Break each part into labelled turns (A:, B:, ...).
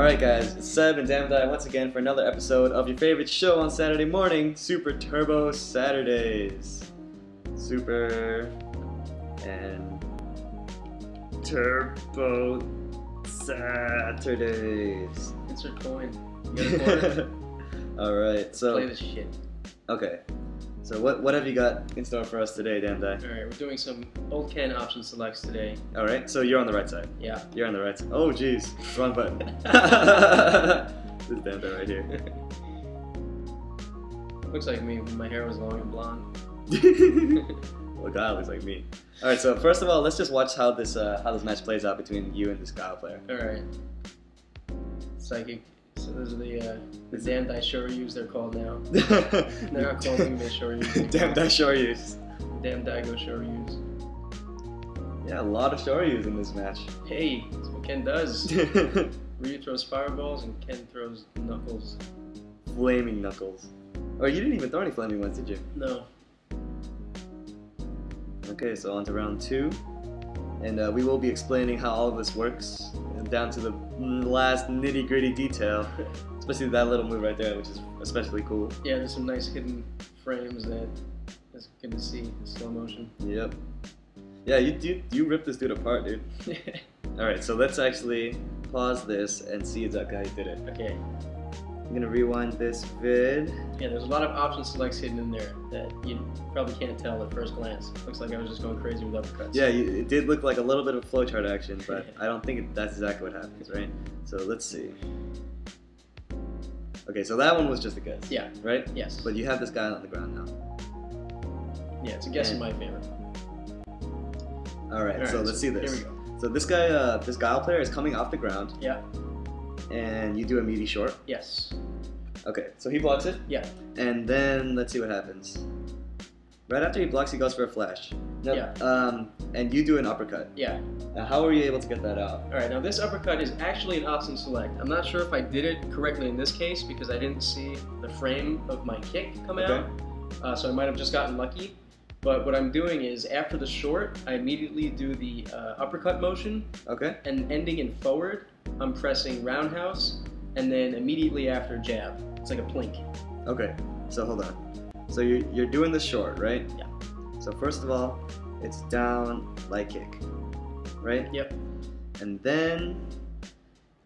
A: Alright guys, it's Seb and Damdai once again for another episode of your favorite show on Saturday morning, Super Turbo Saturdays. Super and Turbo Saturdays.
B: Insert coin. You got a quarter?
A: Alright, so...
B: Play this shit.
A: Okay. So what have you got in store for us today, Damdai?
B: Alright, we're doing some old Ken option selects today.
A: Alright, so you're on the right side.
B: Yeah.
A: You're on the right side. Oh jeez, wrong button. This is Damdai right here.
B: Looks like me when my hair was long and blonde.
A: Well, Guile looks like me. Alright, so first of all, let's just watch how this match plays out between you and this Guile player.
B: Alright. Psychic. So those are the Damdai Shoryus they're called now. They're not called Yume Shoryus.
A: Damdai Shoryus.
B: Damdai go Shoryus.
A: Yeah, a lot of Shoryus in this match.
B: Hey, that's what Ken does. Ryu throws fireballs and Ken throws knuckles.
A: Flaming knuckles. Oh, you didn't even throw any flaming ones, did you?
B: No.
A: Okay, so on to round 2. And we will be explaining how all of this works, down to the last nitty-gritty detail. Especially that little move right there, which is especially cool.
B: Yeah, there's some nice hidden frames that's good to see in slow motion.
A: Yep. Yeah, you ripped this dude apart, dude. Alright, so let's actually pause this and see exactly how you did it.
B: Okay.
A: I'm gonna rewind this vid.
B: Yeah, there's a lot of option selects hidden in there that you probably can't tell at first glance. Looks like I was just going crazy with uppercuts.
A: Yeah, it did look like a little bit of flowchart action, but I don't think that's exactly what happens, right? So let's see. Okay, so that one was just a guess.
B: Yeah.
A: Right?
B: Yes.
A: But you have this guy on the ground now.
B: Yeah, it's a guess in my favor.
A: Alright, so let's see this.
B: Here we go.
A: So this guy, this Guile player is coming off the ground.
B: Yeah.
A: And you do a meaty short.
B: Yes.
A: Okay, so he blocks it.
B: Yeah.
A: And then let's see what happens. Right after he blocks, he goes for a flash. No,
B: Yeah.
A: And you do an uppercut.
B: Yeah.
A: Now, how were you able to get that out?
B: Alright, now this uppercut is actually an option select. I'm not sure if I did it correctly in this case because I didn't see the frame of my kick come out. So I might have just gotten lucky. But what I'm doing is after the short, I immediately do the uppercut motion.
A: Okay.
B: And ending in forward, I'm pressing roundhouse, and then immediately after jab. It's like a plink.
A: Okay, so hold on. So you're doing the short, right?
B: Yeah.
A: So first of all, it's down, light kick, right?
B: Yep.
A: And then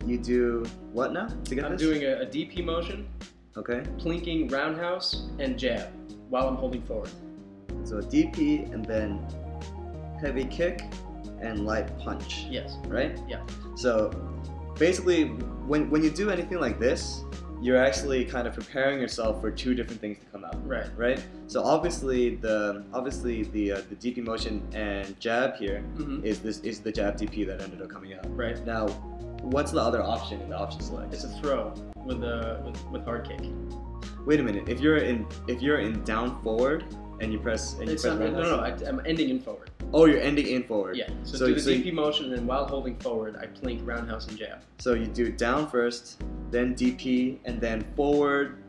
A: you do what now to get
B: I'm
A: this?
B: doing a DP motion,
A: Okay.
B: plinking roundhouse, and jab while I'm holding forward.
A: So a DP and then heavy kick and light punch.
B: Yes.
A: Right?
B: Yeah.
A: So basically, when you do anything like this, you're actually kind of preparing yourself for two different things to come out.
B: Right.
A: Right. So obviously the DP motion and jab here is the jab DP that ended up coming out.
B: Right.
A: Now, what's the other option in the option select?
B: It's a throw with hard kick.
A: Wait a minute. If you're in down forward and you press roundhouse.
B: I'm ending in forward.
A: Oh, you're ending in forward.
B: Yeah. So do the DP motion, and then while holding forward, I plink roundhouse and jab.
A: So you do down first, then DP, and then forward,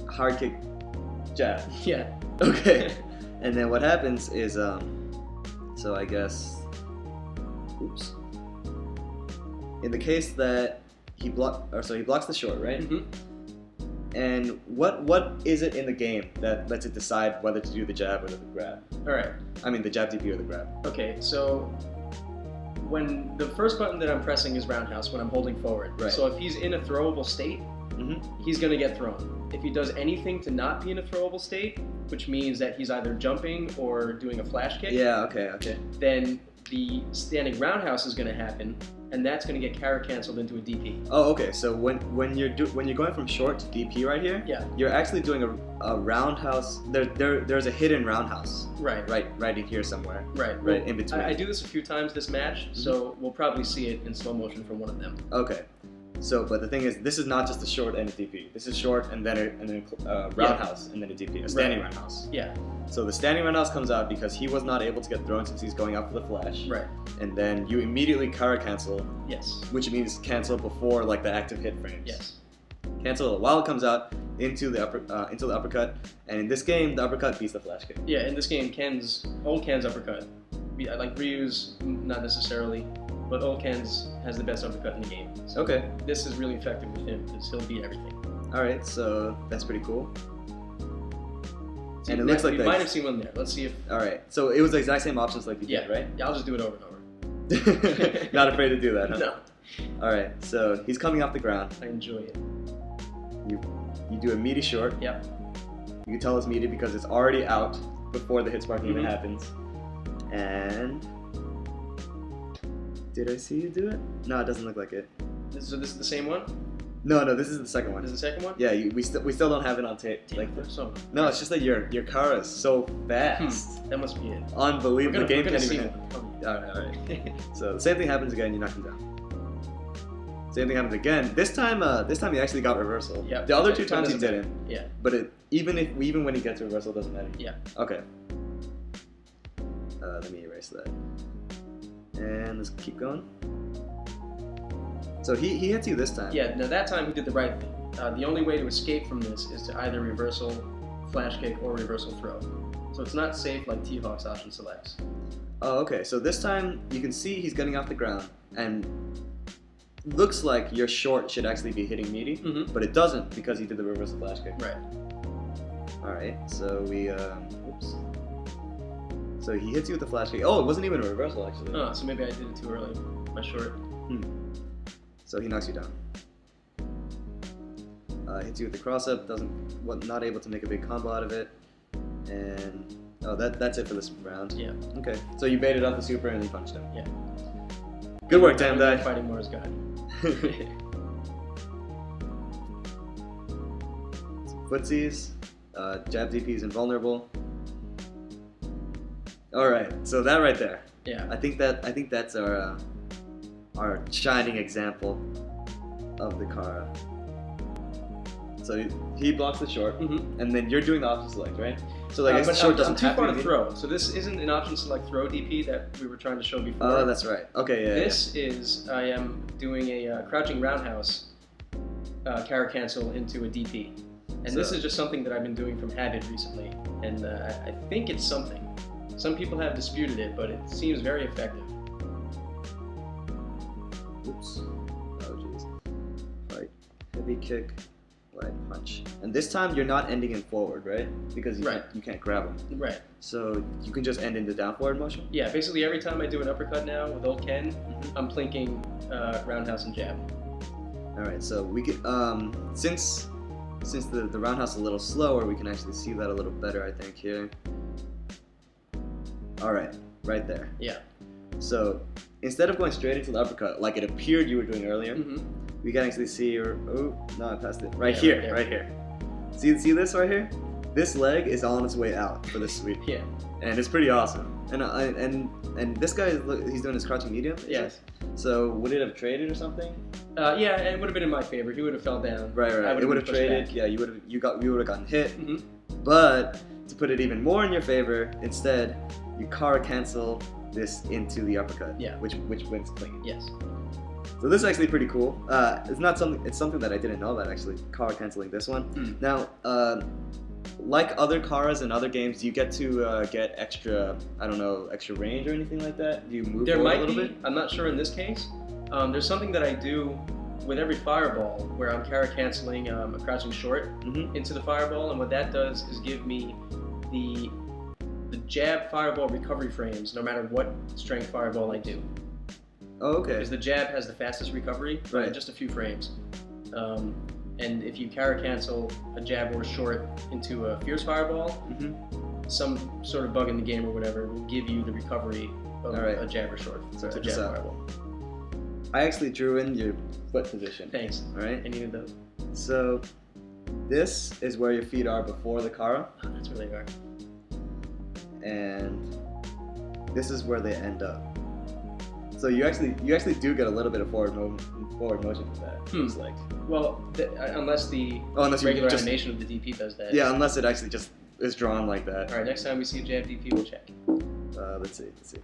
A: hard kick, jab.
B: Yeah.
A: Okay. And then what happens is, so I guess, oops. In the case that he blocks the short, right?
B: Mm-hmm.
A: And what is it in the game that lets it decide whether to do the jab or the grab?
B: All right.
A: I mean the jab DP or the grab.
B: Okay, so when the first button that I'm pressing is roundhouse when I'm holding forward.
A: Right.
B: So if he's in a throwable state, he's gonna get thrown. If he does anything to not be in a throwable state, which means that he's either jumping or doing a flash kick.
A: Yeah. Okay.
B: Then the standing roundhouse is gonna happen, and that's gonna get carry canceled into a DP.
A: Oh, okay. So when you're going from short to DP right here,
B: yeah,
A: you're actually doing a roundhouse. There's a hidden roundhouse. Right in here somewhere.
B: Right
A: in between.
B: I do this a few times this match, so we'll probably see it in slow motion from one of them.
A: Okay. So, but the thing is, this is not just a short and a DP. This is short and then a roundhouse and then a DP, a standing roundhouse.
B: Yeah.
A: So the standing roundhouse comes out because he was not able to get thrown since he's going up for the flash.
B: Right.
A: And then you immediately counter cancel.
B: Yes.
A: Which means cancel before like the active hit frames.
B: Yes.
A: Cancel it while it comes out into the uppercut, and in this game the uppercut beats the flash kick.
B: Yeah. In this game, old Ken's uppercut, like Ryu's not necessarily. but Olken's has the best uppercut in the game. So
A: Okay.
B: this is really effective with him because he'll beat everything.
A: Alright, so that's pretty cool.
B: See,
A: And it looks like
B: you might have seen one there. Let's see if.
A: Alright, so it was the exact same options like you did, right?
B: Yeah, I'll just do it over and over.
A: Not afraid to do that, huh?
B: No.
A: Alright, so he's coming off the ground.
B: I enjoy it.
A: You do a meaty short.
B: Yep.
A: You can tell it's meaty because it's already out before the hit spark even
B: Mhm.
A: happens. And did I see you do it? No, it doesn't look like it.
B: So this is the same one?
A: No, this is the second one.
B: This is the second one?
A: Yeah, we still don't have it on tape.
B: Damn,
A: Like,
B: there's so
A: no, it's just that your car is so fast.
B: That must be it.
A: Unbelievable. The game
B: we're gonna
A: can't
B: see
A: even.
B: one.
A: Alright. So the same thing happens again. You knock him down. Same thing happens again. This time he actually got reversal.
B: Yep.
A: The other two
B: It
A: times he
B: doesn't
A: didn't.
B: Yeah.
A: But even when he gets reversal, it doesn't matter.
B: Yeah.
A: Okay. Let me erase that. And let's keep going. So he hits you this time.
B: Yeah, now that time he did the right thing. The only way to escape from this is to either reversal, flash kick, or reversal throw. So it's not safe like T-Hawk's option selects.
A: Oh, okay. So this time you can see he's getting off the ground, and looks like your short should actually be hitting meaty, but it doesn't because he did the reversal flash kick.
B: Right.
A: All right. So we oops. So he hits you with the flash kick. Oh, it wasn't even a reversal actually.
B: Oh, so maybe I did it too early. My short.
A: So he knocks you down. Hits you with the cross up. Not able to make a big combo out of it. And that's it for this round.
B: Yeah.
A: Okay. So you baited out the super and you punched him.
B: Yeah.
A: Good work, Damdai.
B: Fighting more is God.
A: Footsies. Jab DP is invulnerable. All right. So that right there.
B: Yeah.
A: I think that's our shining example of the Kara. So he blocks the short, and then you're doing the option select, right? So like
B: but
A: short
B: I'm
A: doesn't
B: too
A: have
B: far
A: to
B: to throw. So this isn't an option select throw DP that we were trying to show before.
A: Oh, that's right. Okay, yeah.
B: This is I am doing a crouching roundhouse carry cancel into a DP, and this is just something that I've been doing from habit recently, and I think it's something. Some people have disputed it, but it seems very effective.
A: Oops. Oh jeez. Like heavy kick, light punch, and this time you're not ending in forward, right? Because you can't grab him.
B: Right.
A: So you can just end in the down forward motion.
B: Yeah. Basically, every time I do an uppercut now with old Ken, I'm plinking roundhouse and jab.
A: All right. So we could since the roundhouse is a little slower, we can actually see that a little better, I think here. All right. Right there.
B: Yeah.
A: So instead of going straight into the uppercut like it appeared you were doing earlier, we can actually see your. Oh no, I passed it. Right here. See this right here? This leg is on its way out for this sweep.
B: Yeah.
A: And it's pretty awesome. And this guy he's doing his crouching medium.
B: Yes.
A: So would it have traded or something?
B: Yeah, it would have been in my favor. He would have fell down.
A: Right. It would have traded.
B: Back.
A: Yeah, you would have gotten hit. But to put it even more in your favor, instead you Kara cancel this into the uppercut.
B: Yeah.
A: Which wins clean.
B: Yes.
A: So this is actually pretty cool. It's something that I didn't know about actually. Kara canceling this one. Now, like other Karas in other games, do you get to get extra range or anything like that? Do you move
B: there
A: forward
B: might
A: a little
B: be.
A: bit?
B: I'm not sure in this case. There's something that I do with every fireball where I'm Kara canceling a crouching short into the fireball, and what that does is give me the jab fireball recovery frames no matter what strength fireball I do.
A: Oh, okay.
B: Because the jab has the fastest recovery,
A: right?
B: Just a few frames. And if you Kara cancel a jab or a short into a fierce fireball, some sort of bug in the game or whatever will give you the recovery of a jab or short. So it's a jab fireball.
A: I actually drew in your foot position.
B: Thanks.
A: All right.
B: I needed those.
A: So this is where your feet are before the Kara.
B: Oh, that's where they are.
A: And this is where they end up. So you actually do get a little bit of forward motion with that. It's like.
B: Well, unless the regular animation of the DP does that.
A: Yeah, unless it actually just is drawn like that.
B: All right, next time we see a jab DP, we'll check.
A: Let's see.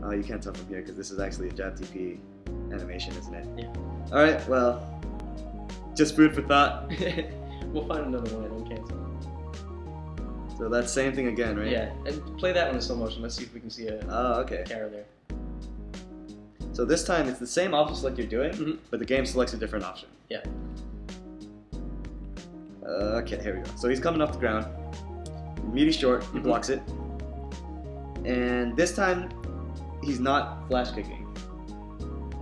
A: Oh, you can't tell from here because this is actually a jab DP animation, isn't it?
B: Yeah.
A: All right. Well, just food for thought.
B: We'll find another one. I don't cancel.
A: So that's same thing again, right?
B: Yeah, and play that one in slow motion. Let's see if we can see a
A: okay.
B: Kara there.
A: So this time it's the same option select you're doing, but the game selects a different option.
B: Yeah.
A: Okay, here we go. So he's coming off the ground. Meaty short, he blocks it. And this time, he's not flash kicking.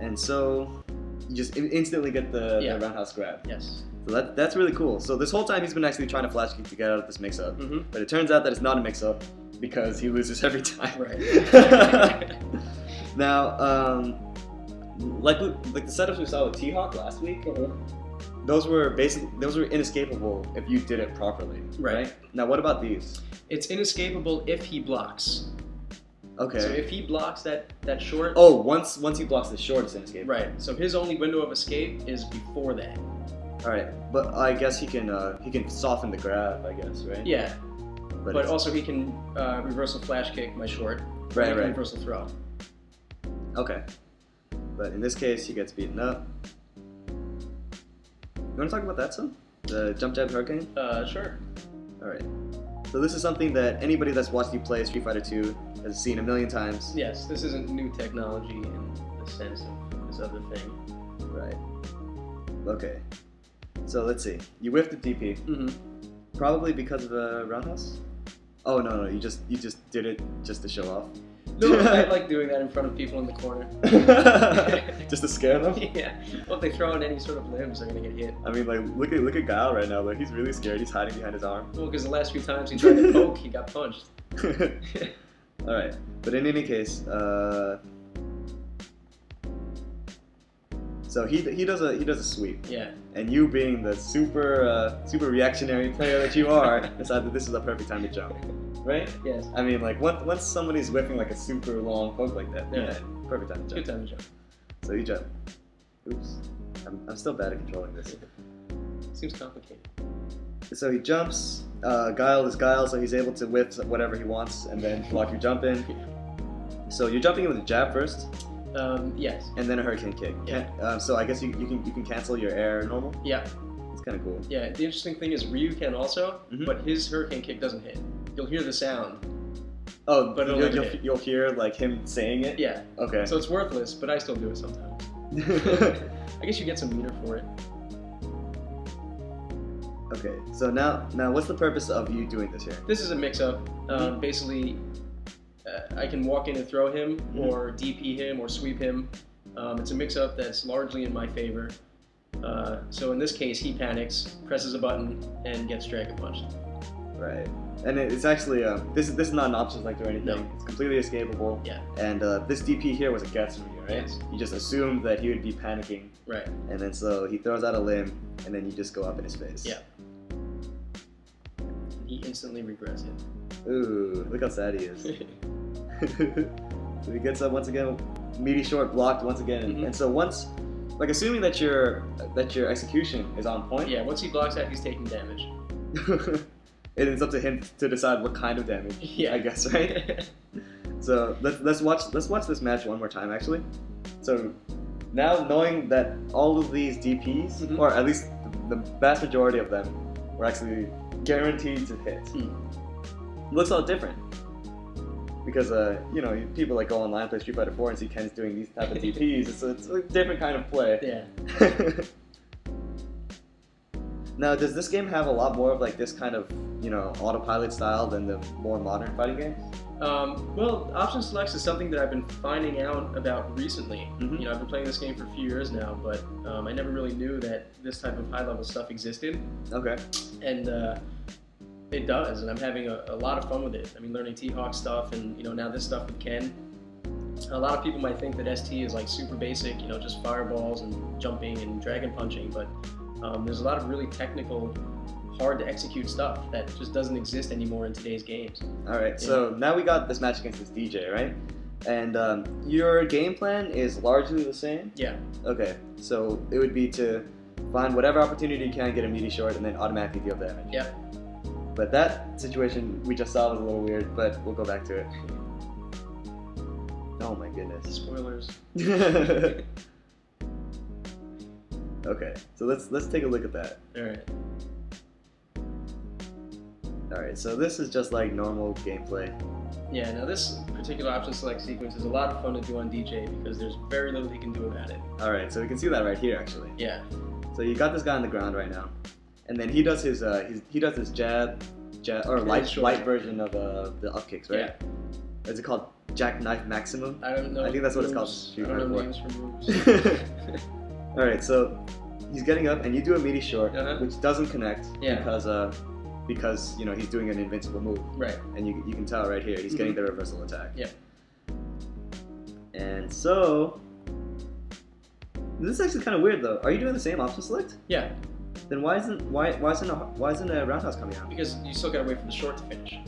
A: And so, you just instantly get the roundhouse grab.
B: Yes.
A: So that's really cool. So this whole time he's been actually trying to flash kick to get out of this mix-up. But it turns out that it's not a mix-up because he loses every time.
B: Right.
A: Now, like the setups we saw with T-Hawk last week, those were inescapable if you did it properly. Right? Now, what about these?
B: It's inescapable if he blocks.
A: Okay.
B: So if he blocks that short.
A: Oh, once he blocks the short, it's inescapable.
B: Right. So his only window of escape is before that.
A: All right, but I guess he can soften the grab, I guess, right?
B: Yeah. But also he can reversal flash kick my short.
A: Right.
B: Reversal throw.
A: Okay. But in this case, he gets beaten up. You want to talk about that some? The jump jab hurricane?
B: Sure.
A: All right. So this is something that anybody that's watched you play Street Fighter 2 has seen a million times.
B: Yes, this isn't new technology in the sense of this other thing.
A: Right. Okay. So let's see. You whiffed the DP. Probably because of a roundhouse? Oh no, you just did it just to show off.
B: No, I like doing that in front of people in the corner.
A: Just to scare them?
B: Yeah. Well, if they throw out any sort of limbs, they're gonna get hit.
A: I mean, like, look at Guile right now. Like, he's really scared. He's hiding behind his arm.
B: Well, because the last few times he tried to poke, he got punched.
A: All right, but in any case, so he does a sweep.
B: Yeah.
A: And you, being the super reactionary player that you are, decided this is the perfect time to jump. Right?
B: Yes.
A: I mean, like, once somebody's whipping like a super long poke like that, yeah, perfect time to jump.
B: Good time to jump.
A: So you jump. Oops. I'm still bad at controlling this.
B: Seems complicated.
A: So he jumps. Guile is Guile, so he's able to whip whatever he wants and then block your jump in. So you're jumping in with a jab first.
B: Yes.
A: And then a hurricane kick.
B: Yeah.
A: So I guess you can cancel your air normal.
B: Yeah.
A: It's kind of cool.
B: Yeah. The interesting thing is Ryu can also, but his hurricane kick doesn't hit. You'll hear the sound.
A: Oh,
B: but
A: you'll hear like him saying it?
B: Yeah.
A: Okay.
B: So it's worthless, but I still do it sometimes. I guess you get some meter for it.
A: Okay. So now what's the purpose of you doing this here?
B: This is a mix-up. Basically, I can walk in and throw him, or DP him, or sweep him. It's a mix-up that's largely in my favor. So in this case, he panics, presses a button, and gets dragon punched.
A: Right. And it's actually this is not an option select or anything.
B: No.
A: It's completely escapable.
B: Yeah.
A: And this DP here was a guess from you, right?
B: Yes.
A: You just assumed that he would be panicking.
B: Right.
A: And then so he throws out a limb, and then you just go up in his face.
B: Yeah. He instantly regrets it.
A: Ooh, look how sad he is. So he gets up once again, meaty short blocked once again, and so once, like, assuming that your execution is on point.
B: Yeah. Once he blocks that, he's taking damage.
A: It's up to him to decide what kind of damage.
B: Yeah.
A: I guess, right? So let's watch this match one more time, actually. So now, knowing that all of these DPs, or at least the vast majority of them, were actually guaranteed to hit, it looks a lot different. Because people like go online, play Street Fighter 4, and see Ken's doing these type of DPs. It's a different kind of play.
B: Yeah.
A: Now, does this game have a lot more of like this kind of autopilot style than the more modern fighting games?
B: Well, option selects is something that I've been finding out about recently. I've been playing this game for a few years now, but I never really knew that this type of high-level stuff existed. Okay. And it does, and I'm having a lot of fun with it. I mean, learning T-Hawk stuff, and now this stuff with Ken. A lot of people might think that ST is like super basic, just fireballs and jumping and dragon punching, but there's a lot of really technical, hard to execute stuff that just doesn't exist anymore in today's games.
A: All right, so now we got this match against this DJ, right? And your game plan is largely the same?
B: Yeah.
A: Okay, so it would be to find whatever opportunity you can, get a meaty short, and then automatically deal damage.
B: Yeah.
A: But that situation we just saw was a little weird, but we'll go back to it. Oh my goodness.
B: Spoilers.
A: Okay, so let's take a look at that.
B: All right,
A: so this is just like normal gameplay.
B: Yeah, now this particular option select sequence is a lot of fun to do on DJ because there's very little he can do about it.
A: All right, so we can see that right here actually.
B: Yeah.
A: So you got this guy on the ground right now, and then he does his jab or light version of the up kicks, right?
B: Yeah.
A: Is it called jackknife maximum?
B: I don't know.
A: I think that's what it's called.
B: I don't know names for moves.
A: All right, so he's getting up, and you do a meaty short,
B: Uh-huh.
A: which doesn't connect
B: Yeah.
A: because he's doing an invincible move.
B: Right.
A: And you can tell right here, he's getting the reversal attack.
B: Yeah.
A: And so this is actually kind of weird though. Are you doing the same option select?
B: Yeah.
A: Then why isn't a roundhouse coming out?
B: Because you still gotta wait for the short to finish.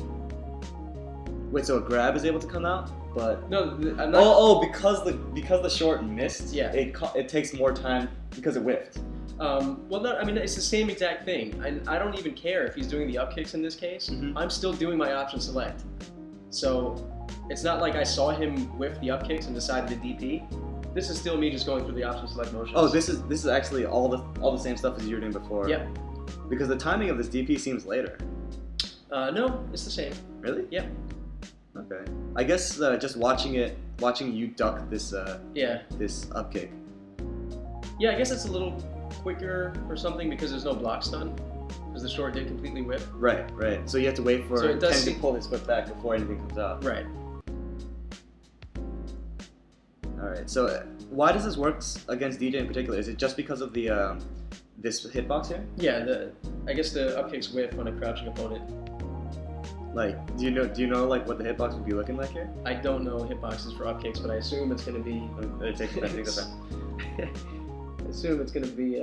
A: Wait, so a grab is able to come out, but
B: No, I'm not.
A: because the short missed.
B: Yeah.
A: It takes more time because it whiffed.
B: Well, no, I mean, it's the same exact thing. I don't even care if he's doing the up kicks in this case. I'm still doing my option select. So it's not like I saw him whiff the up kicks and decided to DP. This is still me just going through the option select motions.
A: Oh, this is actually all the same stuff as you were doing before.
B: Yep.
A: Because the timing of this DP seems later.
B: No, it's the same.
A: Really?
B: Yeah.
A: Okay. I guess just watching you duck this this up kick.
B: Yeah, I guess it's a little quicker or something because there's no block stun. Because the short did completely whip.
A: Right. So you have to wait for
B: So it does
A: Ken to pull his foot back before anything comes out.
B: Right.
A: All right. So why does this work against DJ in particular? Is it just because of the this hitbox here?
B: Yeah. I guess the up kicks whiff on a crouching opponent.
A: Like, do you know like what the hitbox would be looking like here?
B: I don't know hitboxes for up kicks, but I assume it's going to be. I assume it's going to be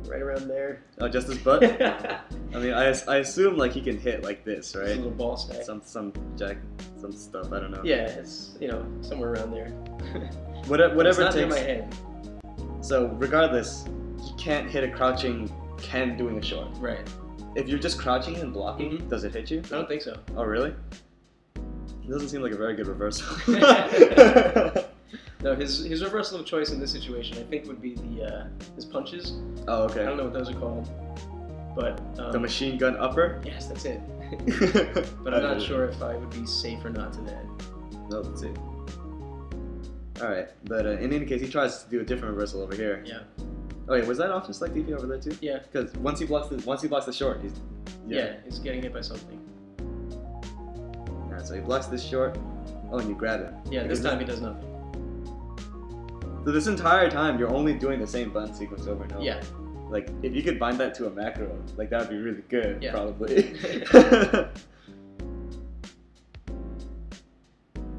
B: right around there.
A: Oh, just his butt? I mean, I assume like he can hit like this, right?
B: Just a little ball stack.
A: Some stuff. I don't know.
B: Yeah, it's somewhere around there.
A: Whatever
B: it's not
A: it
B: near
A: takes.
B: my head.
A: So regardless, he can't hit a crouching Ken doing a short.
B: Right.
A: If you're just crouching and blocking, does it hit you?
B: I don't think so.
A: Oh, really? It doesn't seem like a very good reversal.
B: No, his reversal of choice in this situation, I think, would be his punches.
A: Oh, okay.
B: I don't know what those are called, but
A: the machine gun upper.
B: Yes, that's it. But I'm not sure if I would be safe or not to that.
A: No, let's see. All right, but in any case, he tries to do a different reversal over here.
B: Yeah.
A: Oh wait, was that option select DP over there too?
B: Yeah.
A: Because once he blocks the short, he's
B: he's getting hit by something.
A: Alright, so he blocks this short. Oh, and you grab it.
B: Yeah, this time he does nothing.
A: So this entire time, you're only doing the same button sequence over and over.
B: Yeah.
A: Like, if you could bind that to a macro, like that would be really good,
B: Yeah.
A: probably.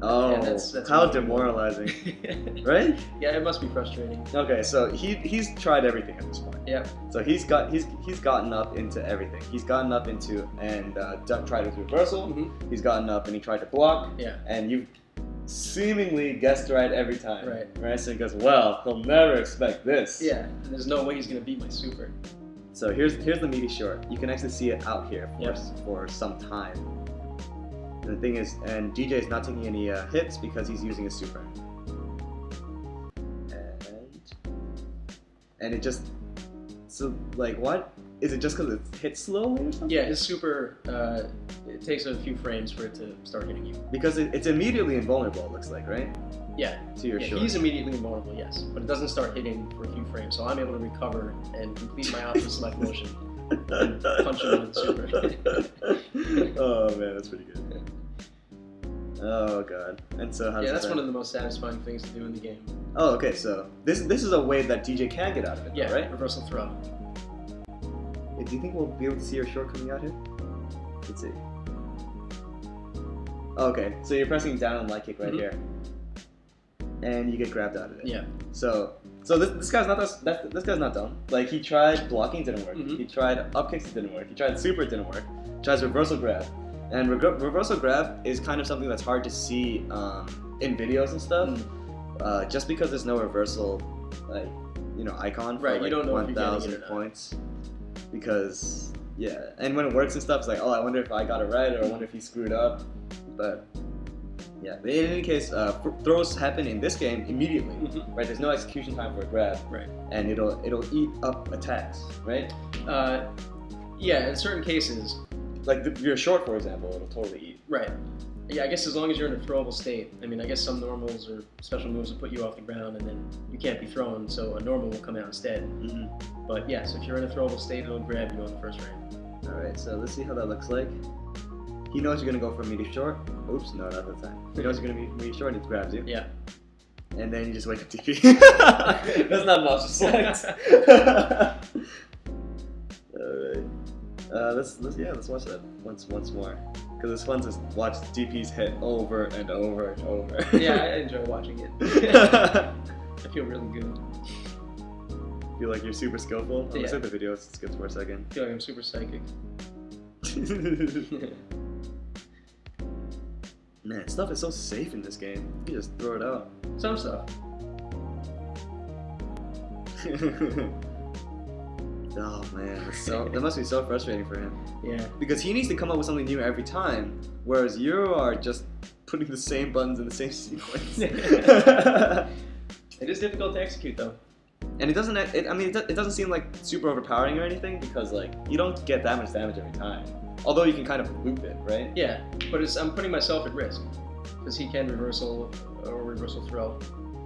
A: Oh,
B: Yeah, that's
A: how
B: amazing.
A: Demoralizing, right?
B: Yeah, it must be frustrating.
A: Okay, so he's tried everything at this point.
B: Yeah.
A: So he's gotten up into everything. He's gotten up into and tried his reversal.
B: Mm-hmm.
A: He's gotten up and he tried to block.
B: Yeah.
A: And you seemingly guessed right every time.
B: Right.
A: Right. So he goes, well, he'll never expect this.
B: Yeah. And there's no way he's gonna beat my super.
A: So here's the meaty short. You can actually see it out here for some time. And the thing is, and DJ is not taking any hits because he's using a super. And it just, so like what? Is it just because it hits slowly or something?
B: Yeah, his super, it takes a few frames for it to start hitting you.
A: Because it's immediately invulnerable, it looks like, right?
B: Yeah.
A: To your short.
B: He's immediately invulnerable, yes. But it doesn't start hitting for a few frames, so I'm able to recover and complete my option select motion. And punch him with the super.
A: Oh man, that's pretty good. Oh god. And so how does
B: that's
A: that...
B: one of the most satisfying things to do in the game.
A: Oh, okay, so this is a way that DJ can get out of it,
B: Yeah,
A: though, right?
B: reversal throw.
A: Do you think we'll be able to see your short coming out here? Let's see. Okay, so you're pressing down on light kick right here. And you get grabbed out of it.
B: Yeah.
A: So this guy's not this guy's not dumb. Like he tried blocking, it didn't work. He tried up kicks, it didn't work. He tried super, it didn't work. Tries reversal grab, and reversal grab is kind of something that's hard to see in videos and stuff. Just because there's no reversal, like icon for
B: right,
A: like
B: you don't know if you're getting
A: 1,000
B: it or not.
A: points. Because and when it works and stuff, it's like, oh, I wonder if I got it right, or I wonder if he screwed up. But yeah, but in any case, throws happen in this game immediately, right? There's no execution time for a grab,
B: right?
A: And it'll eat up attacks, right?
B: Yeah, in certain cases.
A: Like your short, for example, it'll totally eat.
B: Right. Yeah, I guess as long as you're in a throwable state. I mean, I guess some normals or special moves will put you off the ground, and then you can't be thrown, so a normal will come out instead.
A: Mm-hmm.
B: But yes, if you're in a throwable state, it'll grab you on the first frame.
A: Alright, so let's see how that looks like. He knows you're going to go for a medium short. Oops, no, not that time. He knows you're going to be medium short and he grabs you.
B: Yeah.
A: And then you just wake up TP. That's not an option select. Alright. Let's watch that once more. Because it's fun to watch DPs hit over and over and over.
B: Yeah, I enjoy watching it. I feel really good.
A: Feel like you're super skillful?
B: Yeah.
A: Let's hit the video, let's skip for a second.
B: I feel like I'm super psychic.
A: Man, stuff is so safe in this game. You can just throw it out.
B: Some stuff.
A: Oh man, that must be so frustrating for him.
B: Yeah.
A: Because he needs to come up with something new every time, whereas you are just putting the same buttons in the same sequence.
B: It is difficult to execute though.
A: And it doesn't seem like super overpowering or anything because like you don't get that much damage every time. Although you can kind of loop it, right?
B: Yeah, but I'm putting myself at risk because he can reversal or reversal throw.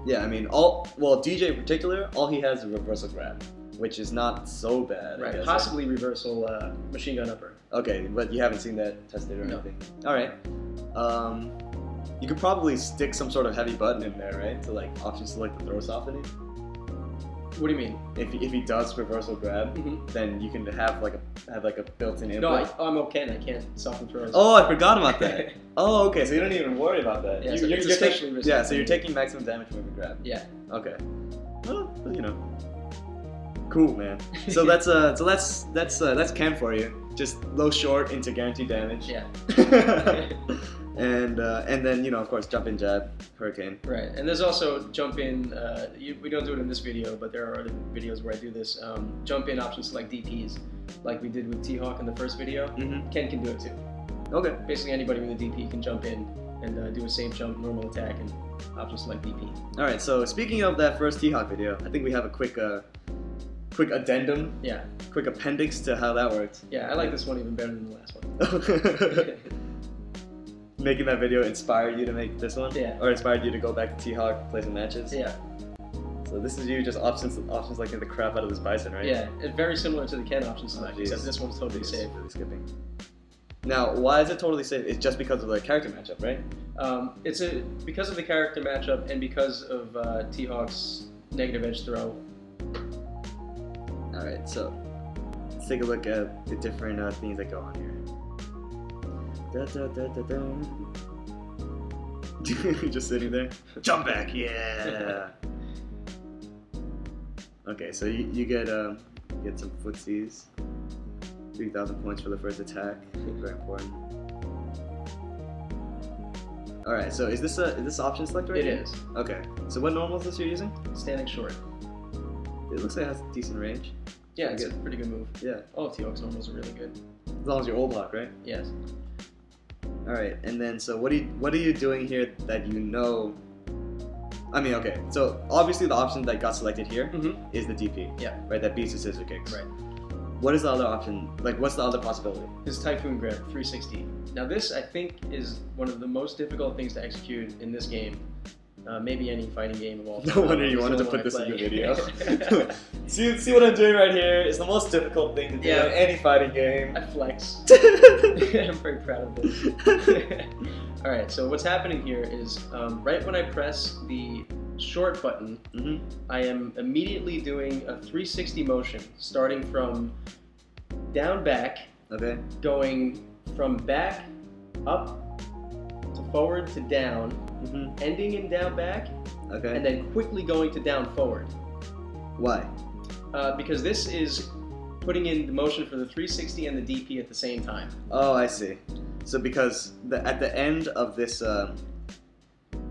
A: Yeah, I mean, DJ in particular, all he has is reversal grab, which is not so bad.
B: Right,
A: I guess.
B: possibly reversal machine gun upper.
A: Okay, but you haven't seen that tested or
B: No.
A: anything. All right. You could probably stick some sort of heavy button in there, right? To like option select the throw softening.
B: What do you mean?
A: If he does reversal grab, then you can have like a built-in input.
B: No, I'm okay. I can't soften throws.
A: Oh, I forgot about that. Oh, okay. So you don't even worry about that.
B: Yeah, so it's especially risky.
A: Yeah, so you're taking maximum damage when you grab.
B: Yeah.
A: Okay. Well, you know. Cool, man. So that's Ken for you. Just low short into guaranteed damage.
B: Yeah.
A: And then of course jump in jab, hurricane.
B: Right, and there's also jump in. We don't do it in this video, but there are other videos where I do this. Jump in options like DPs, like we did with T-Hawk in the first video. Ken can do it too.
A: Okay.
B: Basically, anybody with a DP can jump in and do a safe jump, normal attack, and options like DP.
A: All right. So speaking of that first T-Hawk video, I think we have a quick addendum.
B: Yeah.
A: Quick appendix to how that worked.
B: Yeah, I like this one even better than the last one.
A: Making that video inspired you to make this one?
B: Yeah.
A: Or inspired you to go back to T-Hawk, play some matches?
B: Yeah.
A: So this is you just options like the crap out of this Bison, right?
B: Yeah, it's very similar to the Ken option select,
A: Oh,
B: except this one's totally
A: Jeez,
B: safe.
A: really skipping. Now, why is it totally safe? It's just because of the character matchup, right?
B: It's because of the character matchup and because of T-Hawk's negative edge throw.
A: Alright, so let's take a look at the different things that go on here. Just sitting there. Jump back, yeah. Okay, so you get some footsies. 3,000 points for the first attack. Very important. All right, so is this option select right
B: It
A: here?
B: is.
A: Okay, so what normal is this you're using?
B: Standing short.
A: It looks like it has decent range.
B: Yeah, it's a pretty good move.
A: Yeah,
B: All of T-Hawk's normals are really good.
A: as long as you're old block, right?
B: Yes.
A: All right, and then so what are you doing here that you know? I mean, okay, so obviously the option that got selected here is the DP.
B: Yeah.
A: Right, that beats the scissor kicks.
B: Right.
A: What is the other option? Like, what's the other possibility?
B: His Typhoon Grab, 360. Now this, I think, is one of the most difficult things to execute in this game. Maybe any fighting game of all time.
A: No wonder you wanted to put this in the video. see what I'm doing right here? It's the most difficult thing to do in any fighting game.
B: I flex. I'm very proud of this. Alright, so what's happening here is right when I press the short button, I am immediately doing a 360 motion, starting from down back, going from back up to forward to down, ending in down back, and then quickly going to down forward.
A: Why?
B: Because this is putting in the motion for the 360 and the DP at the same time.
A: Oh, I see. So because at the end of this,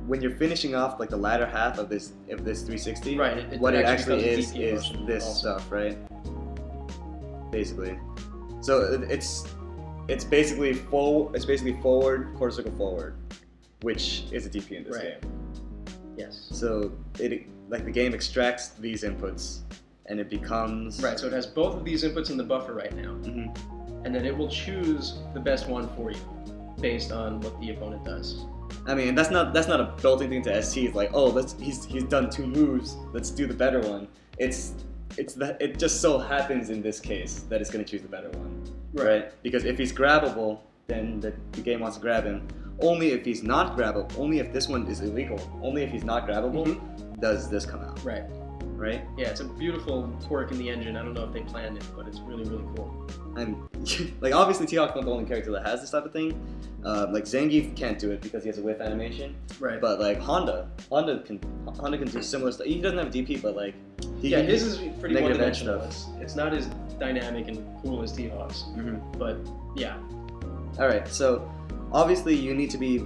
A: when you're finishing off like the latter half of this 360,
B: right?
A: What it actually
B: becomes a DP
A: is
B: motion
A: this
B: also.
A: stuff, right? Basically. So it's basically forward, quarter circle forward, which is a DP in this game.
B: Yes.
A: So the game extracts these inputs, and it becomes
B: right. So it has both of these inputs in the buffer right now, and then it will choose the best one for you. based on what the opponent does.
A: I mean, that's not a built-in thing to ST. It's like, oh, he's done 2 moves. Let's do the better one. It's that it just so happens in this case that it's going to choose the better one, right? Because if he's grabbable, then the game wants to grab him. Only if he's not grabbable, only if this one is illegal, only if he's not grabbable, does this come out.
B: Right.
A: Right?
B: Yeah, it's a beautiful quirk in the engine. I don't know if they planned it, but it's really, really cool.
A: And like obviously T-Hawk's not the only character that has this type of thing. Like Zangief can't do it because he has a whiff animation.
B: Right.
A: But like Honda can do similar stuff. He doesn't have DP, but like
B: his is pretty one-dimensional.
A: Stuff.
B: It's not as dynamic and cool as T-Hawk's. But yeah.
A: All right, so obviously you need to be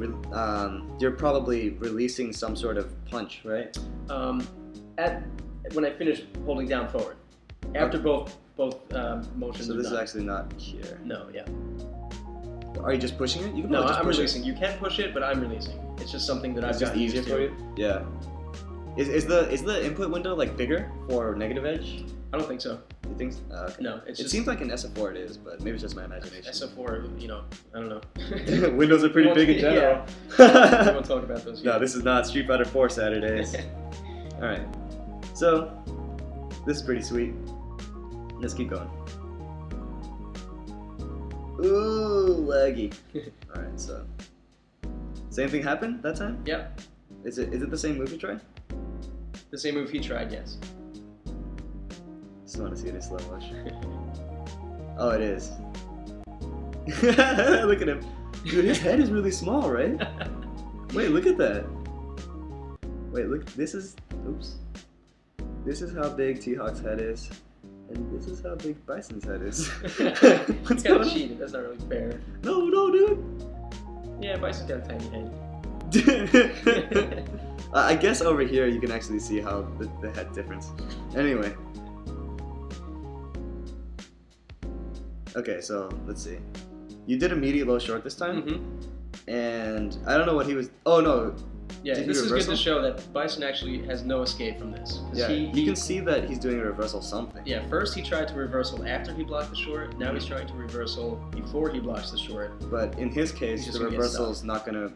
A: you're probably releasing some sort of punch, right?
B: When I finish holding down forward, after both motions.
A: So this
B: is
A: actually not here.
B: No, yeah.
A: Are you just pushing it? You can
B: no,
A: just
B: I'm
A: push
B: releasing.
A: It.
B: You can push it, but I'm releasing. It's just something that I've
A: just
B: gotten
A: easier
B: used to.
A: for you. Yeah. Is the input window like bigger for negative edge?
B: I don't think so.
A: You think? Okay.
B: No, it
A: seems like in SF4 it is, but maybe it's just my imagination.
B: SF4, I don't know.
A: Windows are pretty big in general.
B: Yeah. We won't talk about those.
A: No, this is not Street Fighter 4 Saturdays. All right. So this is pretty sweet. Let's keep going. Ooh, laggy. All right, so same thing happened that time?
B: Yep.
A: Is it the same move you tried?
B: The same move he tried, yes.
A: Just want to see it in slow motion. Oh, it is. Look at him. Dude, his head is really small, right? Wait, look at that. Wait, look. This is how big T-Hawk's head is. And this is how big Bison's head is.
B: What's kind of cheated. That's not really fair.
A: No, dude.
B: Yeah, Bison's got a tiny head.
A: I guess over here you can actually see how the head difference. Anyway. Okay, so let's see. You did immediate low short this time, and I don't know what he was. Oh no.
B: Yeah, this is good to show that Bison actually has no escape from this.
A: Yeah, you can see that he's doing a reversal something.
B: Yeah, first he tried to reversal after he blocked the short. Now he's trying to reversal before he blocks the short.
A: But in his case, the reversal's not gonna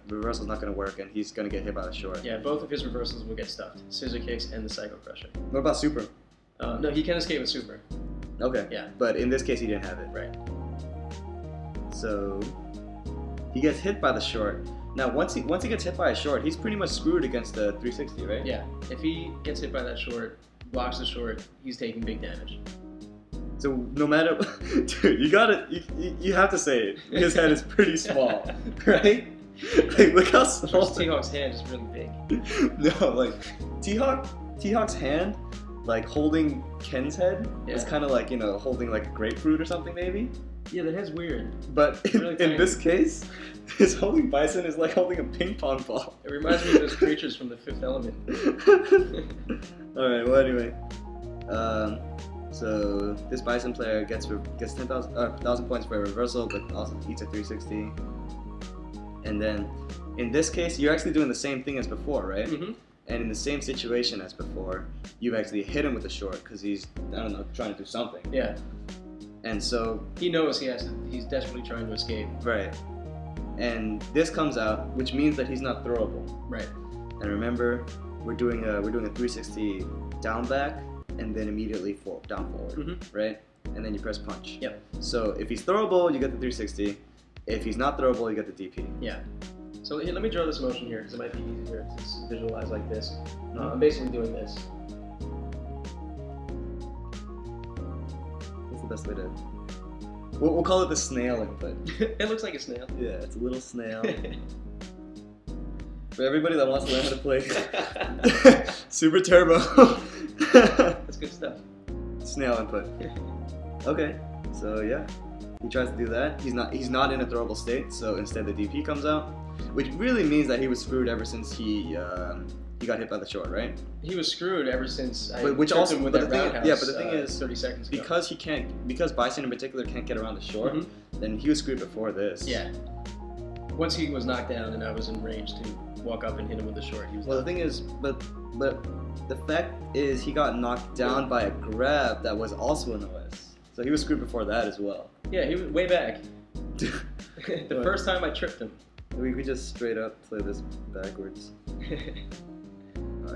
A: work, and he's gonna get hit by the short.
B: Yeah, both of his reversals will get stuffed: scissor kicks and the Psycho Crusher.
A: What about super?
B: No, he can escape with super.
A: Okay.
B: Yeah.
A: But in this case, he didn't have it.
B: Right.
A: So he gets hit by the short. Now, once he gets hit by a short, he's pretty much screwed against the 360, right?
B: Yeah. If he gets hit by that short, blocks the short, he's taking big damage.
A: So no matter, dude, you have to say it. His head is pretty small, right? Like, look how small.
B: T-Hawk's hand is really big.
A: No, like T-Hawk's hand, like holding Ken's head, is kind of like holding like a grapefruit or something maybe.
B: Yeah, that head's weird.
A: But really in this case, his holding Bison is like holding a ping pong ball.
B: It reminds me of those creatures from the Fifth Element.
A: Alright, well anyway. So this Bison player gets 1,000 points for a reversal, but also eats a 360. And then in this case, you're actually doing the same thing as before, right? And in the same situation as before, you've actually hit him with a short because he's, I don't know, trying to do something.
B: Yeah.
A: And so
B: he knows he's desperately trying to escape.
A: Right. And this comes out, which means that he's not throwable.
B: Right.
A: And remember, we're doing a 360 down back and then immediately down forward, right? And then you press punch.
B: Yep.
A: So if he's throwable, you get the 360. If he's not throwable, you get the DP.
B: Yeah. So here, let me draw this motion here because it might be easier to visualize like this. I'm basically doing this.
A: What's the best way to... We'll call it the snail input.
B: It looks like a snail.
A: Yeah, it's a little snail. For everybody that wants to learn how to play Super Turbo.
B: That's good stuff.
A: Snail input. Okay, so yeah. He tries to do that. He's not in a throwable state, so instead the DP comes out. Which really means that he was screwed ever since he got hit by the short, right?
B: He was screwed ever since I
A: which
B: tripped
A: also,
B: him with
A: but
B: that
A: the thing,
B: roundhouse.
A: yeah, but the thing is,
B: 30 seconds ago.
A: Because Bison in particular can't get around the short, then he was screwed before this.
B: Yeah. Once he was knocked down and I was in range to walk up and hit him with the short, he was
A: Well, the thing is, but the fact is he got knocked down by a grab that was also an OS. So he was screwed before that as well.
B: Yeah, he was way back. The first time I tripped him.
A: We just straight up play this backwards.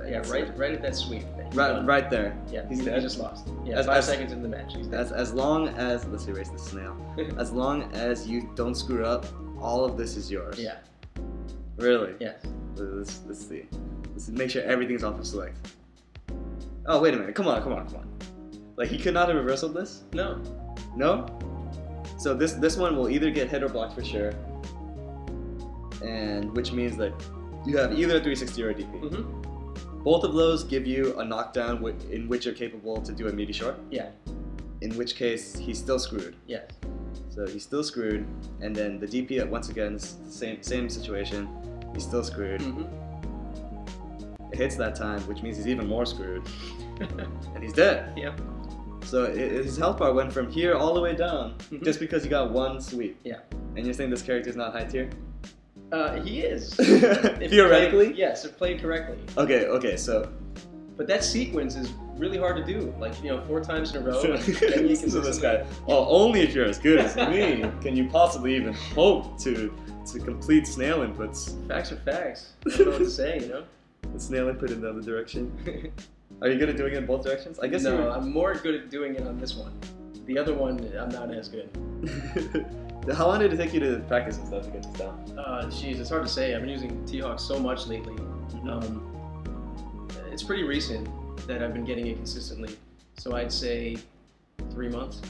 B: Yeah, right at that sweep.
A: Right there.
B: Yeah,
A: he's
B: he
A: dead.
B: just lost. Yeah, 5 seconds into the match. He's dead.
A: As long as let's erase the snail. As long as you don't screw up, all of this is yours.
B: Yeah.
A: Really?
B: Yes.
A: Let's see. Let's make sure everything's off of select. Oh wait a minute! Come on! Like he could not have reversaled this?
B: No.
A: No? So this one will either get hit or blocked for sure, and which means that you have either a 360 or a DP.
B: Mm-hmm.
A: Both of those give you a knockdown in which you're capable to do a meaty short.
B: Yeah.
A: In which case he's still screwed.
B: Yes.
A: So he's still screwed, and then the DP once again is the same situation. He's still screwed.
B: Mm-hmm.
A: It hits that time, which means he's even more screwed, and he's dead.
B: Yep.
A: So his health bar went from here all the way down just because he got one sweep.
B: Yeah.
A: And you're saying this character's not high tier?
B: He is.
A: Theoretically?
B: Yes, if played correctly.
A: Okay, so.
B: But that sequence is really hard to do. Like, 4 times in a row.
A: Listen to this guy. Oh, only if you're as good as me can you possibly even hope to complete snail inputs.
B: Facts are facts. I don't know what to say,
A: The snail input in the other direction. Are you good at doing it in both directions? I guess
B: no, I'm more good at doing it on this one. The other one, I'm not as good.
A: How long did it take you to practice and stuff to get this down?
B: Jeez, it's hard to say. I've been using T-Hawk so much lately. It's pretty recent that I've been getting it consistently. So I'd say 3 months.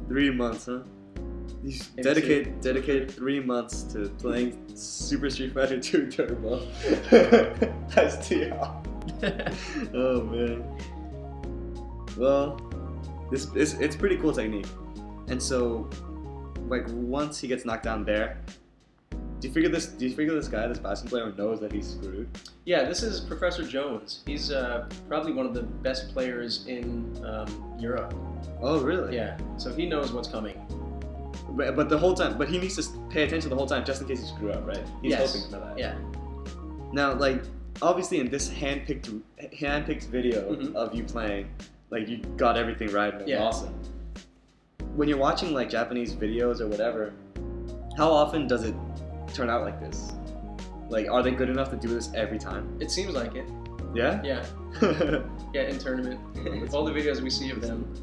A: 3 months, huh? You dedicate 3 months to playing Super Street Fighter 2 Turbo as T-Hawk. Oh man. Well, it's pretty cool technique, and so like once he gets knocked down there, do you figure this guy, this basketball player, knows that he's screwed?
B: Yeah, this is Professor Jones. He's probably one of the best players in Europe.
A: Oh really?
B: Yeah. So he knows what's coming.
A: But the whole time, he needs to pay attention the whole time just in case he screw up, right? He's hoping for that.
B: Yeah.
A: Now, like, obviously in this hand-picked video of you playing, like, you got everything right and it was awesome. When you're watching, like, Japanese videos or whatever, how often does it turn out like this? Like, are they good enough to do this every time?
B: It seems like it.
A: Yeah?
B: Yeah. Yeah, in tournament. All the videos we see of them,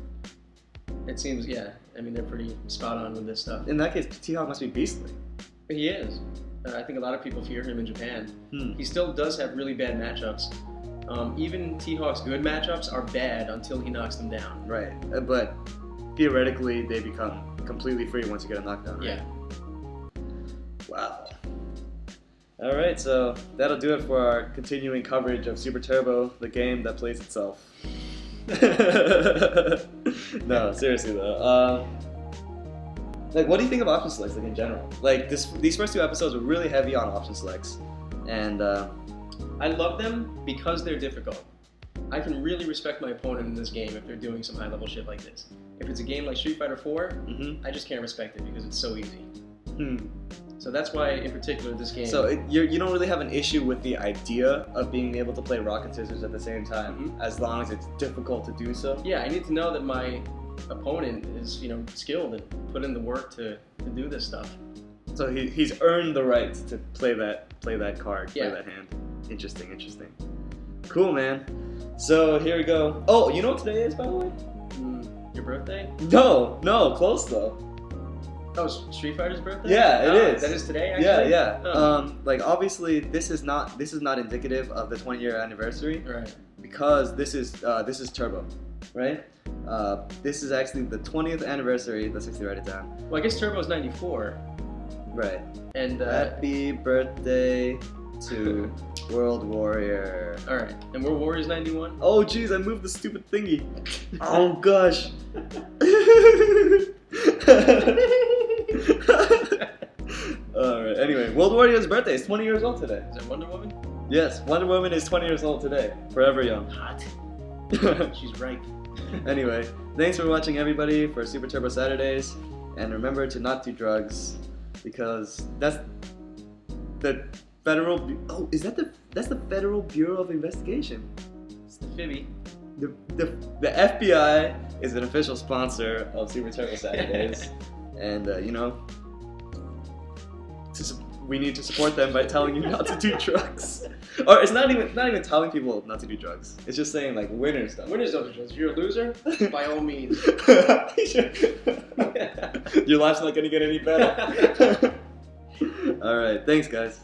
B: it seems, I mean, they're pretty spot on with this stuff.
A: In that case, T-Hawk must be beastly.
B: He is. I think a lot of people fear him in Japan. He still does have really bad matchups. Even T-Hawk's good matchups are bad until he knocks them down.
A: Right, but theoretically they become completely free once you get a knockdown. Right?
B: Yeah.
A: Wow. All right, so that'll do it for our continuing coverage of Super Turbo, the game that plays itself. No, seriously though. Like, what do you think of option selects, like, in general? Like, these first 2 episodes were really heavy on option selects, and
B: I love them because they're difficult. I can really respect my opponent in this game if they're doing some high-level shit like this. If it's a game like Street Fighter 4, I just can't respect it because it's so easy. So that's why, in particular, this game...
A: So you don't really have an issue with the idea of being able to play rock and scissors at the same time, as long as it's difficult to do so?
B: Yeah, I need to know that my opponent is, skilled and put in the work to do this stuff.
A: So he's earned the right to play that card, play that hand. Interesting. Cool, man. So here we go. Oh, you know what today is, by the way?
B: Your birthday?
A: No, close though.
B: Oh, Street Fighter's birthday?
A: Yeah, it is.
B: That is today, actually?
A: Yeah.
B: Oh.
A: Like, obviously, this is not indicative of the 20-year anniversary.
B: Right.
A: Because this is Turbo, right? This is actually the 20th anniversary. Let's actually write it down.
B: Well, I guess Turbo's 94.
A: Right.
B: And
A: happy birthday to World Warrior.
B: All right. And World Warrior's 91?
A: Oh, jeez, I moved the stupid thingy. Oh, gosh. Alright, anyway, World Warrior's birthday is 20 years old today.
B: Is that Wonder Woman?
A: Yes, Wonder Woman is 20 years old today. Forever young.
B: Hot. She's ripe.
A: Anyway, thanks for watching, everybody, for Super Turbo Saturdays. And remember to not do drugs, because that's the Federal... that's the Federal Bureau of Investigation.
B: It's the Fibby.
A: The FBI is an official sponsor of Super Turbo Saturdays. And, we need to support them by telling you not to do drugs. Or it's not even telling people not to do drugs. It's just saying like winners don't.
B: Winners don't do drugs. If you're a loser, by all means.
A: Your life's not gonna get any better. All right, thanks guys.